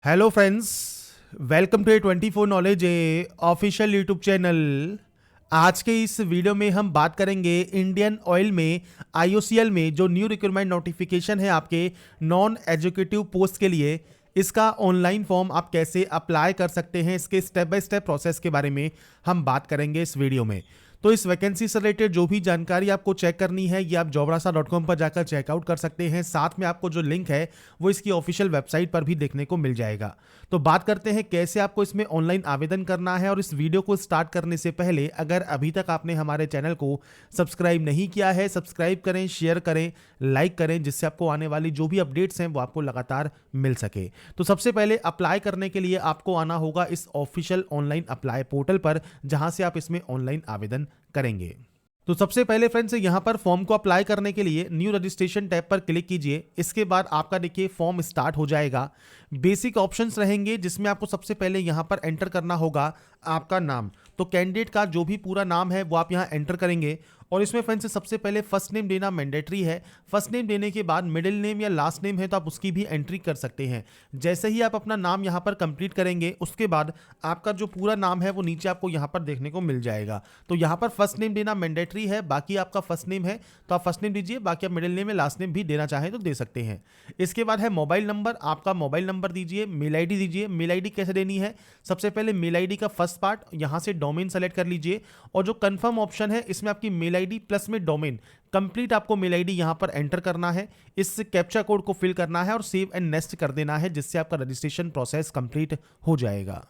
Hello friends, welcome to 24 knowledge a official YouTube channel. आज के इस वीडियो में हम बात करेंगे इंडियन ऑयल में आईओसीएल में जो न्यू रिक्रूटमेंट नोटिफिकेशन है आपके नॉन एजुकेटिव पोस्ट के लिए, इसका ऑनलाइन फॉर्म आप कैसे अप्लाई कर सकते हैं, इसके स्टेप बाय स्टेप प्रोसेस के बारे में हम बात करेंगे इस वीडियो में। तो इस वैकेंसी से रिलेटेड जो भी जानकारी आपको चेक करनी है ये आप jobrasa.com पर जाकर चेकआउट कर सकते हैं। साथ में आपको जो लिंक है वो इसकी ऑफिशियल वेबसाइट पर भी देखने को मिल जाएगा। तो बात करते हैं कैसे आपको इसमें ऑनलाइन आवेदन करना है। और इस वीडियो को स्टार्ट करने से पहले अगर अभी तक आपने हमारे चैनल को सब्सक्राइब नहीं किया है, सब्सक्राइब करें, शेयर करें, लाइक करें, जिससे आपको आने वाली जो भी अपडेट्स हैं वो आपको लगातार मिल सके। तो सबसे पहले अप्लाई करने के लिए आपको आना होगा इस ऑफिशियल ऑनलाइन अप्लाई पोर्टल पर, जहां से आप इसमें ऑनलाइन आवेदन करेंगे। तो सबसे पहले फ्रेंड्स यहां पर फॉर्म को अप्लाई करने के लिए न्यू रजिस्ट्रेशन टैब पर क्लिक कीजिए। इसके बाद आपका देखिए फॉर्म स्टार्ट हो जाएगा। बेसिक ऑप्शंस रहेंगे जिसमें आपको सबसे पहले यहां पर एंटर करना होगा आपका नाम। तो कैंडिडेट का जो भी पूरा नाम है वो आप यहां एंटर करेंगे। और इसमें फ्रेंड्स सबसे पहले फर्स्ट नेम देना मैंडेटरी है। फर्स्ट नेम देने के बाद मिडिल नेम या लास्ट नेम है तो आप उसकी भी एंट्री कर सकते हैं। जैसे ही आप अपना नाम यहाँ पर कंप्लीट करेंगे उसके बाद आपका जो पूरा नाम है वो नीचे आपको यहाँ पर देखने को मिल जाएगा। तो यहाँ पर फर्स्ट नेम देना मैंडेटरी है, बाकी आपका फर्स्ट नेम है तो आप फर्स्ट नेम दीजिए, बाकी आप मिडिल नेम या लास्ट नेम भी देना चाहें तो दे सकते हैं। इसके बाद है मोबाइल नंबर, आपका मोबाइल नंबर दीजिए। मेल आई डी दीजिए। मेल आई डी कैसे देनी है, सबसे पहले मेल आई डी का फर्स्ट पार्ट यहाँ से डोमेन सेलेक्ट कर लीजिए और जो कंफर्म ऑप्शन है इसमें आपकी मेल आई डी प्लस में डोमेन कंप्लीट आपको मेल आईडी यहां पर एंटर करना है। इस कैप्चा कोड को फिल करना है और सेव एंड नेक्स्ट कर देना है, जिससे आपका रजिस्ट्रेशन प्रोसेस कंप्लीट हो जाएगा।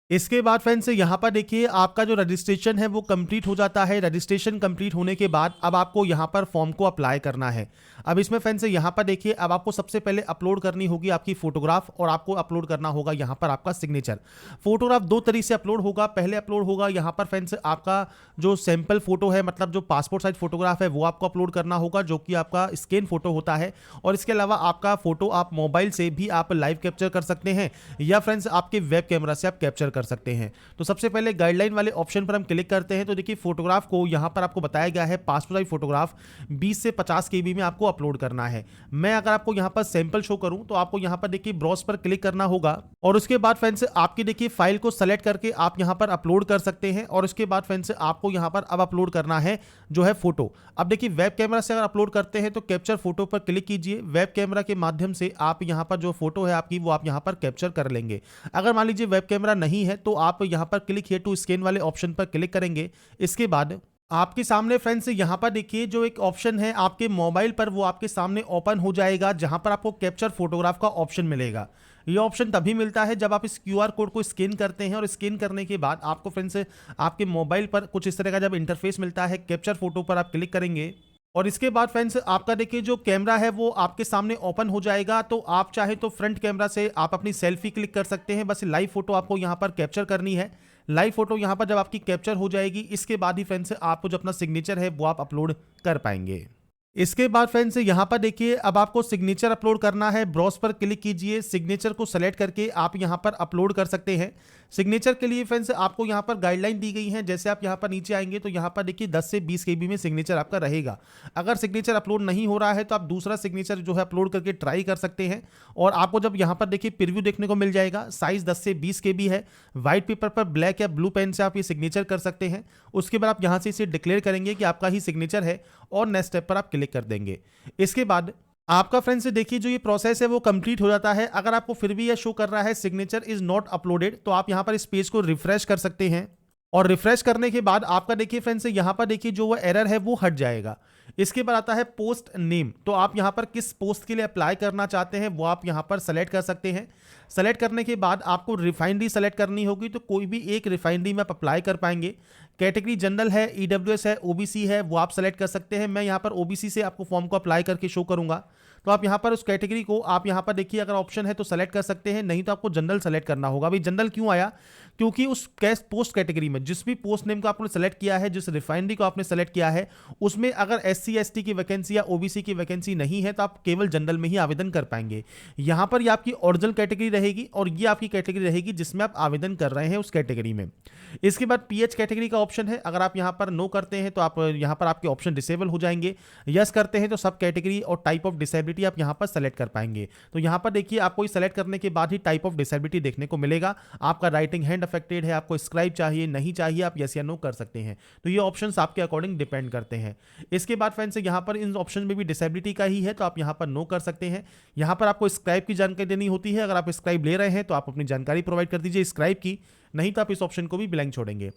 इसके बाद फ्रेंड्स यहां पर देखिए आपका जो रजिस्ट्रेशन है वो कंप्लीट हो जाता है। रजिस्ट्रेशन कंप्लीट होने के बाद अब आपको यहां पर फॉर्म को अप्लाई करना है। अब इसमें फ्रेंड्स यहां पर देखिए अब आपको सबसे पहले अपलोड करनी होगी आपकी फोटोग्राफ और आपको अपलोड करना होगा यहां पर आपका सिग्नेचर। फोटोग्राफ दो तरीके से अपलोड होगा। पहले अपलोड होगा यहां पर फ्रेंड्स आपका जो सैंपल फोटो है, मतलब जो पासपोर्ट साइज फोटोग्राफ है वो आपको अपलोड करना होगा, जो कि आपका स्कैन फोटो होता है। और इसके अलावा आपका फोटो आप मोबाइल से भी आप लाइव कैप्चर कर सकते हैं या फ्रेंड्स आपके वेब कैमरा से आप कैप्चर कर सकते हैं। तो सबसे पहले गाइडलाइन वाले ऑप्शन पर हम क्लिक करते हैं। तो देखिए फोटोग्राफ को यहां पर आपको बताया गया है पासपोर्ट साइज फोटोग्राफ 20 से 50 केबी में आपको अपलोड करना है। मैं अगर आपको यहां पर सैंपल शो करूं तो आपको यहां पर देखिए ब्राउज पर क्लिक करना होगा और उसके बाद फ्रेंड्स आपकी देखिए फाइल को सेलेक्ट करके आप यहां पर अपलोड कर सकते हैं। और उसके बाद फ्रेंड्स आपको यहां पर अब अपलोड करना है जो है फोटो। अब देखिए वेब कैमरा से अगर अपलोड करते हैं तो कैप्चर फोटो पर क्लिक कीजिए। वेब कैमरा के माध्यम से आप यहां पर जो फोटो है आपकी वो आप यहां पर कैप्चर कर लेंगे। अगर मान लीजिए वेब कैमरा नहीं है तो आप यहां पर क्लिक हियर टू स्कैन वाले ऑप्शन पर क्लिक करेंगे। इसके बाद आपके सामने फ्रेंड्स यहां पर देखिए जो एक ऑप्शन है आपके मोबाइल पर वो आपके सामने ओपन हो जाएगा, जहां पर आपको कैप्चर फोटोग्राफ का ऑप्शन मिलेगा। ये ऑप्शन तभी मिलता है जब आप इस क्यूआर कोड को स्कैन करते हैं और स्कैन करने के बाद आपको फ्रेंड्स आपके मोबाइल पर कुछ इस तरह का जब इंटरफेस मिलता है, कैप्चर फोटो पर आप क्लिक करेंगे और इसके बाद फ्रेंड्स आपका देखिए जो कैमरा है वो आपके सामने ओपन हो जाएगा। तो आप चाहे तो फ्रंट कैमरा से आप अपनी सेल्फी क्लिक कर सकते हैं। बस लाइव फोटो आपको यहां पर कैप्चर करनी है। लाइव फोटो यहां पर जब आपकी कैप्चर हो जाएगी इसके बाद ही फ्रेंड्स आपको जो अपना सिग्नेचर है वो आप अपलोड कर पाएंगे। इसके बाद फ्रेंड्स यहां पर देखिए अब आपको सिग्नेचर अपलोड करना है। ब्राउज पर क्लिक कीजिए, सिग्नेचर को सेलेक्ट करके आप यहां पर अपलोड कर सकते हैं। सिग्नेचर के लिए फ्रेंड्स आपको यहां पर गाइडलाइन दी गई है। जैसे आप यहां पर नीचे आएंगे तो यहां पर देखिए 10 से 20 केबी में सिग्नेचर आपका रहेगा। अगर सिग्नेचर अपलोड नहीं हो रहा है तो आप दूसरा सिग्नेचर जो है अपलोड करके ट्राई कर सकते हैं। और आपको जब यहां पर देखिए प्रीव्यू देखने को मिल जाएगा, साइज 10 से 20 केबी है। व्हाइट पेपर पर ब्लैक या ब्लू पेन से आप ये सिग्नेचर कर सकते हैं। उसके बाद आप यहां से इसे डिक्लेयर करेंगे कि आपका ही सिग्नेचर है और नेक्स्ट स्टेप पर आप क्लिक कर देंगे। इसके बाद आपका फ्रेंड्स देखिए जो ये प्रोसेस है वो कंप्लीट हो जाता है। अगर आपको फिर भी यह शो कर रहा है सिग्नेचर इज नॉट अपलोडेड तो आप यहां पर इस पेज को रिफ्रेश कर सकते हैं और रिफ्रेश करने के बाद आपका देखिए फ्रेंड्स यहां पर देखिए जो वो एरर है वो हट जाएगा। इसके बाद आता है पोस्ट नेम। तो आप यहां पर किस पोस्ट के लिए अप्लाई करना चाहते हैं वो आप यहां पर सेलेक्ट कर सकते हैं। सेलेक्ट करने के बाद आपको रिफाइनरी सेलेक्ट करनी होगी, तो कोई भी एक रिफाइनरी में आप अप्लाई कर पाएंगे। कैटेगरी जनरल है, ईडब्ल्यूएस है, ओबीसी है, वो आप सेलेक्ट कर सकते हैं। मैं यहां पर ओबीसी से आपको फॉर्म को अप्लाई करके शो करूंगा। तो आप यहां पर उस कैटेगरी को आप यहां पर देखिए अगर ऑप्शन है तो सेलेक्ट कर सकते हैं, नहीं तो आपको जनरल सेलेक्ट करना होगा। अभी जनरल क्यों आया, क्योंकि उस पोस्ट कैटेगरी में जिस भी पोस्ट नेम को आपने सेलेक्ट किया है, जिस रिफाइनरी को आपने सेलेक्ट किया है, उसमें अगर एससी एसटी की वैकेंसी या ओबीसी की वैकेंसी नहीं है तो आप केवल जनरल में ही आवेदन कर पाएंगे। यहां पर ये आपकी ओरिजिनल कैटेगरी रहेगी और ये आपकी कैटेगरी रहेगी जिसमें आप आवेदन कर रहे हैं उस कैटेगरी में। इसके बाद पीएच कैटेगरी का ऑप्शन है। अगर आप यहां पर नो करते हैं तो आप यहां पर आपके ऑप्शन डिसेबल हो जाएंगे। यस करते हैं तो सब कैटेगरी और टाइप ऑफ डिसेबिलिटी डिसेबिलिटी आप यहाँ पर सेलेक्ट कर पाएंगे। तो यहाँ पर देखिए आपको सेलेक्ट करने के बाद ही टाइप ऑफ डिसेबिलिटी देखने को मिलेगा। आपका राइटिंग हैंड अफेक्टेड है, आपको स्क्राइब चाहिए, नहीं चाहिए, आप यस या नो कर सकते हैं। तो ये ऑप्शंस आपके अकॉर्डिंग डिपेंड करते हैं। इसके बाद फ्रेंड्स यहाँ पर इन ऑप्शन में भी डिसेबिलिटी का ही है, तो आप यहाँ पर नो कर सकते हैं। यहाँ पर आपको स्क्राइब की जानकारी देनी होती है। अगर आप स्क्राइब ले रहे हैं तो आप अपनी जानकारी प्रोवाइड कर दीजिए स्क्राइब की, नहीं तो आप इस ऑप्शन को भी ब्लैंक छोड़ेंगे।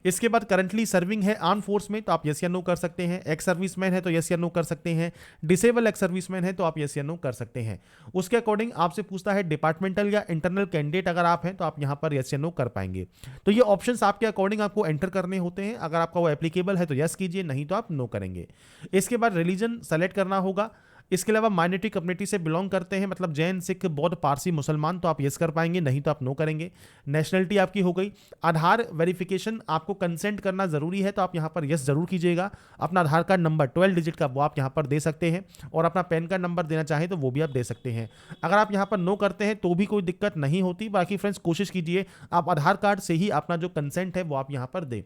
इसके बाद करंटली सर्विंग है आर्म फोर्स में, तो आप यस या नो कर सकते हैं। एक्स सर्विसमैन है तो यस या नो कर सकते हैं। डिसेबल एक्स सर्विसमैन है तो आप यस या नो कर सकते हैं। उसके अकॉर्डिंग आपसे पूछता है डिपार्टमेंटल या इंटरनल कैंडिडेट, अगर आप हैं तो आप यहाँ पर यस या नो कर पाएंगे। तो ये ऑप्शंस आपके अकॉर्डिंग आपको एंटर करने होते हैं। अगर आपका वो एप्लीकेबल है तो यस कीजिए, नहीं तो आप नो करेंगे। इसके बाद रिलीजन सेलेक्ट करना होगा। इसके अलावा माइनॉरिटी कम्युनिटी से बिलोंग करते हैं, मतलब जैन, सिख, बौद्ध, पारसी, मुसलमान, तो आप यस कर पाएंगे, नहीं तो आप नो करेंगे। नेशनलिटी आपकी हो गई। आधार वेरिफिकेशन आपको कंसेंट करना जरूरी है, तो आप यहाँ पर यस जरूर कीजिएगा। अपना आधार कार्ड नंबर 12 डिजिट का वो आप यहाँ पर दे सकते हैं, और अपना पैन कार्ड नंबर देना चाहें तो वो भी आप दे सकते हैं। अगर आप यहाँ पर नो करते हैं तो भी कोई दिक्कत नहीं होती। बाकी फ्रेंड्स कोशिश कीजिए आप आधार कार्ड से ही अपना जो कंसेंट है वो आप यहाँ पर दें।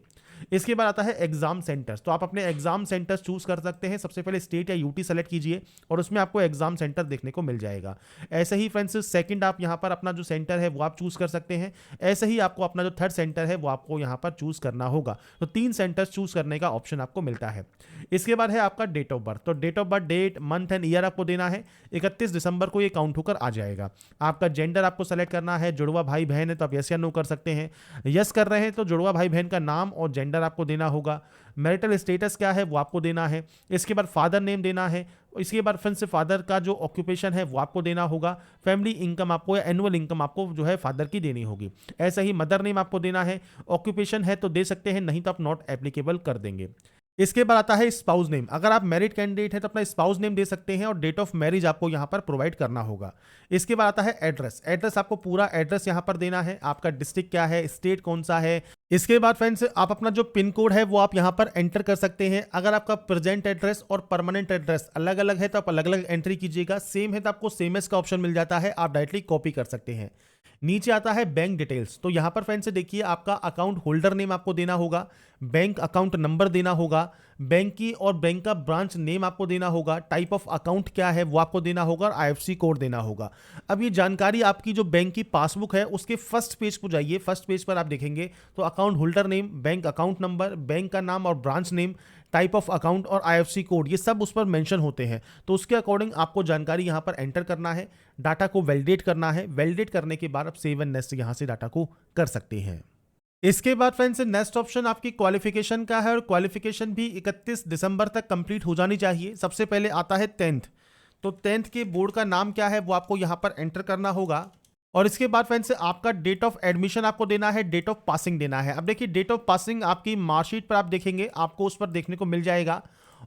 इसके बाद आता है एग्जाम सेंटर्स, तो आप अपने एग्जाम सेंटर्स चूज कर सकते हैं। सबसे पहले स्टेट या यूटी सेलेक्ट कीजिए और उसमें आपको एग्जाम सेंटर देखने को मिल जाएगा। ऐसे ही फ्रेंड्स सेकंड आप यहाँ पर अपना जो सेंटर है वो आप चूज कर सकते हैं। ऐसे ही आपको अपना जो थर्ड सेंटर है वो आपको यहाँ पर चूज करना होगा। तो 3 सेंटर्स चूज करने का ऑप्शन आपको मिलता है। इसके बाद है आपका डेट ऑफ बर्थ, तो date of birth date, month and year आपको देना है। 31 दिसंबर को ये काउंट होकर आ जाएगा। आपका जेंडर आपको सेलेक्ट करना है। जुड़वा भाई बहन है तो आप यस या नो कर सकते हैं। यस कर रहे हैं तो जुड़वा भाई बहन का नाम और जेंडर आपको देना होगा। मैरिटल स्टेटस क्या है वो आपको देना है। इसके बाद फादर नेम देना है। इसके बाद फिर से फादर का जो ऑक्यूपेशन है वो आपको देना होगा। फैमिली इनकम आपको या एनुअल इनकम आपको जो है फादर की देनी होगी। ऐसा ही मदर नेम आपको देना है। ऑक्यूपेशन है तो दे सकते हैं, नहीं तो आप नॉट एप्लीकेबल कर देंगे। इसके बाद आता है स्पाउस नेम। अगर आप मैरिड कैंडिडेट है तो अपना स्पाउस नेम दे सकते हैं और डेट ऑफ मैरिज आपको यहां पर प्रोवाइड करना होगा। इसके बाद आता है एड्रेस। एड्रेस आपको पूरा एड्रेस यहां पर देना है। आपका डिस्ट्रिक्ट क्या है, स्टेट कौन सा है। इसके बाद फ्रेंड्स आप अपना जो पिन कोड है वो आप यहां पर एंटर कर सकते हैं। अगर आपका प्रेजेंट एड्रेस और परमानेंट एड्रेस अलग अलग है तो आप अलग अलग एंट्री कीजिएगा। सेम है तो आपको सेम एस का ऑप्शन मिल जाता है, आप डायरेक्टली कॉपी कर सकते हैं। नीचे आता है बैंक डिटेल्स, तो यहां पर फ्रेंड्स देखिए आपका अकाउंट होल्डर नेम आपको देना होगा, बैंक अकाउंट नंबर देना होगा, बैंक की और बैंक का ब्रांच नेम आपको देना होगा, टाइप ऑफ अकाउंट क्या है वो आपको देना होगा और आईएफएससी कोड देना होगा। अब ये जानकारी आपकी जो बैंक की पासबुक है उसके फर्स्ट पेज पर जाइए। फर्स्ट पेज पर आप देखेंगे तो account holder name, bank account number, bank का नाम और branch name, type of account और आईएफएससी कोड, ये सब उस पर मेंशन होते हैं। तो उसके अकॉर्डिंग आपको जानकारी यहां पर एंटर करना है, डाटा को वैलिडेट करना है। वैलिडेट करने के बाद आप सेव एंड नेक्स्ट यहां से डाटा को कर सकते हैं। इसके बाद फ्रेंड्स नेक्स्ट ऑप्शन आपकी क्वालिफिकेशन का है और क्वालिफिकेशन भी 31 दिसंबर तक कंप्लीट हो जानी चाहिए। सबसे पहले आता है 10th, तो 10th के बोर्ड का नाम क्या है वो आपको यहां पर एंटर करना होगा। और इसके बाद फ्रेंड्स आपका डेट ऑफ एडमिशन आपको देना है, डेट ऑफ पासिंग देना है। अब देखिए डेट ऑफ पासिंग आपकी मार्कशीट पर आप देखेंगे, आपको उस पर देखने को मिल जाएगा।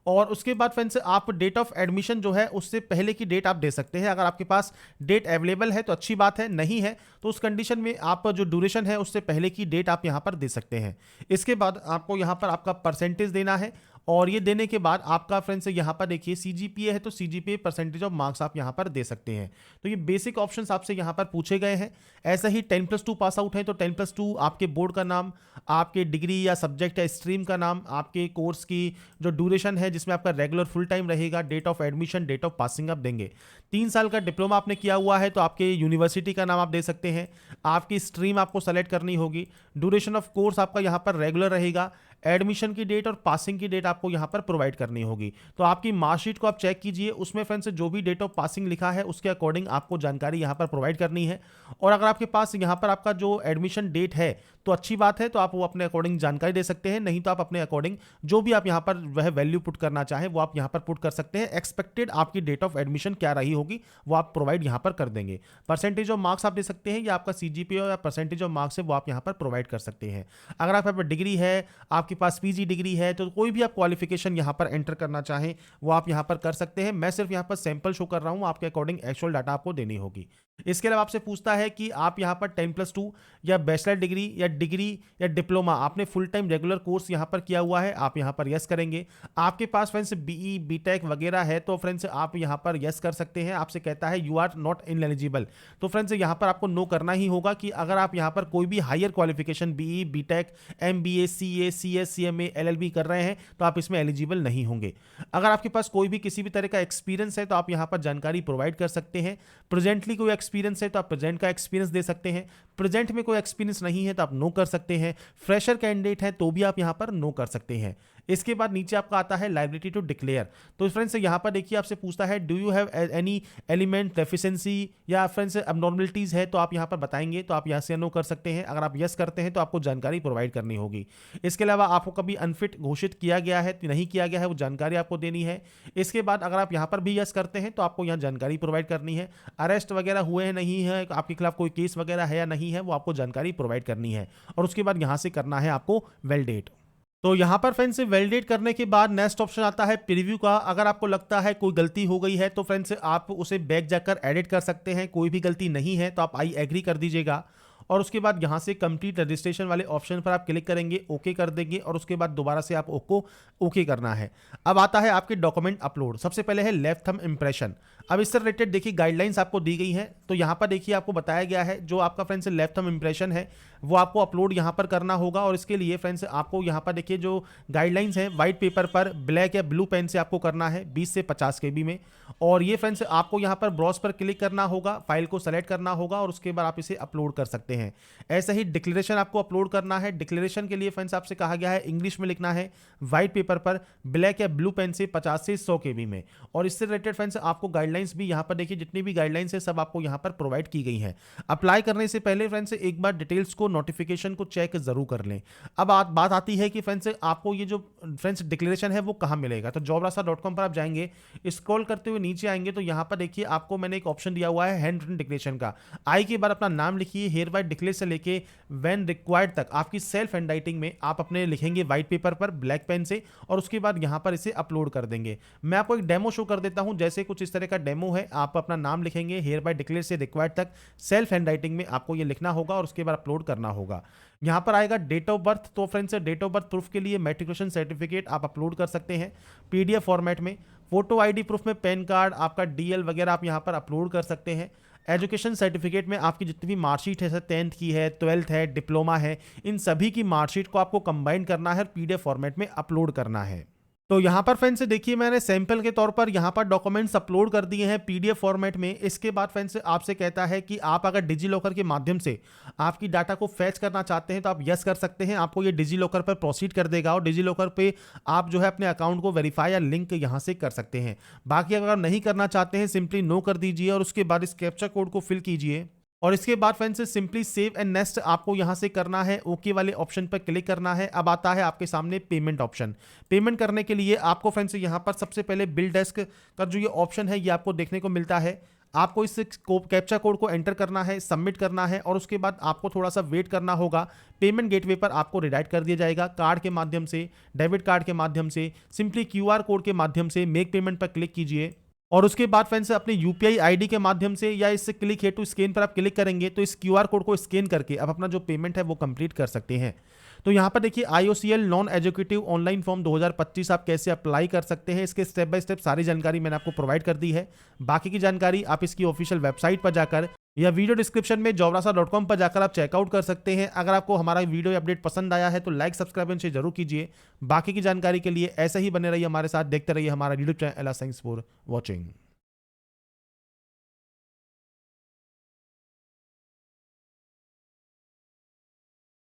और उसके बाद फ्रेंड्स आप डेट ऑफ एडमिशन जो है उससे पहले की डेट आप दे सकते हैं। अगर आपके पास डेट अवेलेबल है तो अच्छी बात है, नहीं है तो उस कंडीशन में आप जो ड्यूरेशन है उससे पहले की डेट आप यहां पर दे सकते हैं। इसके बाद आपको यहां पर आपका परसेंटेज देना है और ये देने के बाद आपका फ्रेंड्स यहाँ पर देखिए सीजीपीए है तो सीजीपीए परसेंटेज ऑफ मार्क्स आप यहाँ पर दे सकते हैं। तो ये बेसिक ऑप्शंस आपसे यहाँ पर पूछे गए हैं। ऐसा ही 10+2 पास आउट है तो 10+2 आपके बोर्ड का नाम, आपके डिग्री या सब्जेक्ट या स्ट्रीम का नाम, आपके कोर्स की जो ड्यूरेशन है जिसमें आपका रेगुलर फुल टाइम रहेगा, date of admission, date of passing आप देंगे। 3 साल का डिप्लोमा आपने किया हुआ है तो आपके यूनिवर्सिटी का नाम आप दे सकते हैं। आपकी स्ट्रीम आपको सेलेक्ट करनी होगी। ड्यूरेशन ऑफ कोर्स आपका यहाँ पर रेगुलर रहेगा। एडमिशन की डेट और पासिंग की डेट आपको यहां पर प्रोवाइड करनी होगी। तो आपकी मार्कशीट को आप चेक कीजिए, उसमें फ्रेंड्स जो भी डेट ऑफ पासिंग लिखा है उसके अकॉर्डिंग आपको जानकारी यहां पर प्रोवाइड करनी है। और अगर आपके पास यहां पर आपका जो एडमिशन डेट है तो अच्छी बात है, तो आप वो अपने अकॉर्डिंग जानकारी दे सकते हैं। नहीं तो आप अपने अकॉर्डिंग जो भी आप यहां पर वह वैल्यू पुट करना चाहें वो आप यहां पर पुट कर सकते हैं। एक्सपेक्टेड आपकी डेट ऑफ एडमिशन क्या रही होगी वो आप प्रोवाइड यहां पर कर देंगे। परसेंटेज ऑफ मार्क्स आप दे सकते हैं या आपका सीजीपीए या परसेंटेज ऑफ मार्क्स है वो आप यहां पर प्रोवाइड कर सकते हैं। अगर आपके पास डिग्री है, आपके पास पीजी डिग्री है, तो कोई भी आप क्वालिफिकेशन यहां पर एंटर करना चाहें वो आप यहां पर कर सकते हैं। मैं सिर्फ यहां पर सैंपल शो कर रहा हूं, आपके अकॉर्डिंग एक्चुअल डाटा आपको देनी होगी। इसके अलावा आपसे पूछता है कि आप यहाँ पर 10+2 या बैचलर डिग्री या डिप्लोमा आपने फुल टाइम रेगुलर कोर्स यहाँ पर किया हुआ है, आप यहाँ पर यस करेंगे। आपके पास फ्रेंड्स बीई बीटेक वगैरह है तो फ्रेंड्स आप यहाँ पर यस कर सकते हैं। आपसे कहता है यू आर नॉट इनएलिजिबल, तो फ्रेंड्स यहाँ पर आपको नो करना ही होगा कि अगर आप यहाँ पर कोई भी higher qualification BE BTech MBA CA CS CMA LLB कर रहे हैं तो आप इसमें एलिजिबल नहीं होंगे। अगर आपके पास कोई भी किसी भी तरह का एक्सपीरियंस है तो आप यहाँ पर जानकारी प्रोवाइड कर सकते हैं। प्रेजेंटली कोई एक्सपीरियंस है तो आप प्रेजेंट का एक्सपीरियंस दे सकते हैं। प्रेजेंट में कोई एक्सपीरियंस नहीं है तो आप नो कर सकते हैं। फ्रेशर कैंडिडेट है तो भी आप यहां पर नो कर सकते हैं। इसके बाद नीचे आपका आता है लायबिलिटी टू डिक्लेयर। तो फ्रेंड्स यहां पर देखिए आपसे पूछता है do you have any element deficiency या फ्रेंड्स अबनॉर्मलिटीज है तो आप यहां पर बताएंगे, तो आप यहां से नो कर सकते हैं। अगर आप यस करते हैं तो आपको जानकारी प्रोवाइड करनी होगी। इसके अलावा आपको कभी अनफिट घोषित किया गया है नहीं किया गया है वो जानकारी आपको देनी है। इसके बाद अगर आप यहां पर भी यस करते हैं तो आपको यहां जानकारी प्रोवाइड करनी है। अरेस्ट वगैरह हुए हैं नहीं है, आपके खिलाफ कोई केस वगैरह है या नहीं है वो आपको जानकारी प्रोवाइड करनी है। और उसके बाद यहां से करना है आपको वैलिडेट। तो यहां पर फ्रेंड्स वैलिडेट करने के बाद नेक्स्ट ऑप्शन आता है प्रीव्यू का। अगर आपको लगता है कोई गलती हो गई है तो फ्रेंड्स आप उसे बैक जाकर एडिट कर सकते हैं। कोई भी गलती नहीं है तो आप आई एग्री कर दीजिएगा और उसके बाद यहां से कंप्लीट रजिस्ट्रेशन वाले ऑप्शन पर आप क्लिक करेंगे, ओके कर देंगे और उसके बाद दोबारा से आप ओके करना है। अब आता है आपके डॉक्यूमेंट अपलोड। सबसे पहले है लेफ्ट थंब इंप्रेशन। अब इससे रिलेटेड देखिए गाइडलाइंस आपको दी गई है। तो यहां पर देखिए आपको बताया गया है जो आपका फ्रेंड्स लेफ्ट थंब इंप्रेशन है वो आपको अपलोड यहां पर करना होगा। और इसके लिए फ्रेंड्स आपको यहां पर देखिए जो गाइडलाइंस है व्हाइट पेपर पर ब्लैक या ब्लू पेन से आपको करना है 20 से 50 KB में। और ये फ्रेंड्स आपको यहां पर ब्राउज पर क्लिक करना होगा, फाइल को सेलेक्ट करना होगा और उसके बाद आप इसे अपलोड कर सकते हैं। ऐसे ही डिक्लेरेशन आपको अपलोड करना है। डिक्लेरेशन के लिए फ्रेंड्स आपसे कहा गया है इंग्लिश में लिखना है व्हाइट पेपर पर ब्लैक या ब्लू पेन से 50 से 100 KB में। और इससे रिलेटेड फ्रेंड्स आपको गाइडलाइंस भी यहां पर देखिए जितनी भी गाइडलाइंस है सब आपको यहां पर प्रोवाइड की गई है। अप्लाई करने से पहले फ्रेंड्स एक बार डिटेल्स को नोटिफिकेशन को चेक जरूर कर लें। अब बात आती है कि फ्रेंड्स आपको ये जो फ्रेंड्स डिक्लेरेशन है वो कहां मिलेगा। तो jobrasa.com पर आप जाएंगे, स्क्रॉल करते हुए नीचे आएंगे तो यहां पर देखिए आपको मैंने एक ऑप्शन दिया हुआ है हैंड रिटन डिक्लेरेशन का। आई के बाद अपना नाम लिखिए, हेयर बाय डिक्लेयर से लेके व्हेन रिक्वायर्ड तक आपकी सेल्फ हैंड राइटिंग में आप अपने लिखेंगे व्हाइट पेपर पर ब्लैक पेन से और उसके बाद यहां पर इसे अपलोड कर देंगे। मैं आपको एक डेमो शो कर देता हूं, जैसे कुछ इस तरह का डेमो है। आप अपना नाम लिखेंगे, हेयर बाय डिक्लेयर से रिक्वायर्ड तक सेल्फ हैंड राइटिंग में आपको ये लिखना होगा और उसके बाद अपलोड करना होगा। यहां पर आएगा डेट ऑफ बर्थ। तो friends date of birth proof के लिए मैट्रिकुलेशन सर्टिफिकेट आप अपलोड कर सकते हैं PDF फॉर्मेट में। फोटो ID प्रूफ में पैन कार्ड, आपका DL वगैरह आप यहां पर अपलोड कर सकते हैं। एजुकेशन सर्टिफिकेट में आपकी जितनी भी मार्कशीट है, 10th की है, 12th है, डिप्लोमा है, इन सभी की मार्कशीट को आपको कंबाइन करना है और PDF फॉर्मेट में अपलोड करना है। तो यहां पर फ्रेंड्स देखिए मैंने सैंपल के तौर पर यहां पर डॉक्यूमेंट्स अपलोड कर दिए हैं PDF फॉर्मेट में। इसके बाद फ्रेंड्स आपसे कहता है कि आप अगर डिजी लॉकर के माध्यम से आपकी डाटा को फैच करना चाहते हैं तो आप यस कर सकते हैं। आपको ये डिजी लॉकर पर प्रोसीड कर देगा और डिजी लॉकर पे आप जो है अपने अकाउंट को वेरीफाई या लिंक यहां से कर सकते हैं। बाकी अगर नहीं करना चाहते हैं सिंपली नो कर दीजिए और उसके बाद इस कैप्चा कोड को फिल कीजिए और इसके बाद friends simply save and next आपको यहां से करना है। ओके वाले ऑप्शन पर क्लिक करना है। अब आता है आपके सामने पेमेंट ऑप्शन। पेमेंट करने के लिए आपको फ्रेंड्स यहां पर सबसे पहले बिल डेस्क का जो ये ऑप्शन है ये आपको देखने को मिलता है। आपको इस कैप्चा कोड को एंटर करना है, सबमिट करना है और उसके बाद आपको थोड़ा सा वेट करना होगा। पेमेंट गेटवे पर आपको रिडायरेक्ट कर दिया जाएगा कार्ड के माध्यम से, डेबिट कार्ड के माध्यम से। सिंपली QR कोड के माध्यम से मेक पेमेंट पर क्लिक कीजिए और उसके बाद फ्रेंड्स अपने UPI ID के माध्यम से या इस क्लिक है टू स्कैन पर आप क्लिक करेंगे तो इस QR कोड को स्कैन करके अब अपना जो पेमेंट है वो कंप्लीट कर सकते हैं। तो यहाँ पर देखिए IOCL non educative online form 2025 आप कैसे अप्लाई कर सकते हैं, इसके स्टेप बाय स्टेप सारी जानकारी मैंने आपको प्रोवाइड कर दी है। बाकी की जानकारी आप इसकी ऑफिशियल वेबसाइट पर जाकर या वीडियो डिस्क्रिप्शन में jobrasa.com पर जाकर आप चेकआउट कर सकते हैं। अगर आपको हमारा वीडियो अपडेट पसंद आया है तो लाइक सब्सक्राइब से जरूर कीजिए। बाकी की जानकारी के लिए ऐसे ही बने रहिए हमारे साथ, देखते रहिए हमारा यूट्यूब चैनल एला थैंक्स फॉर वॉचिंग।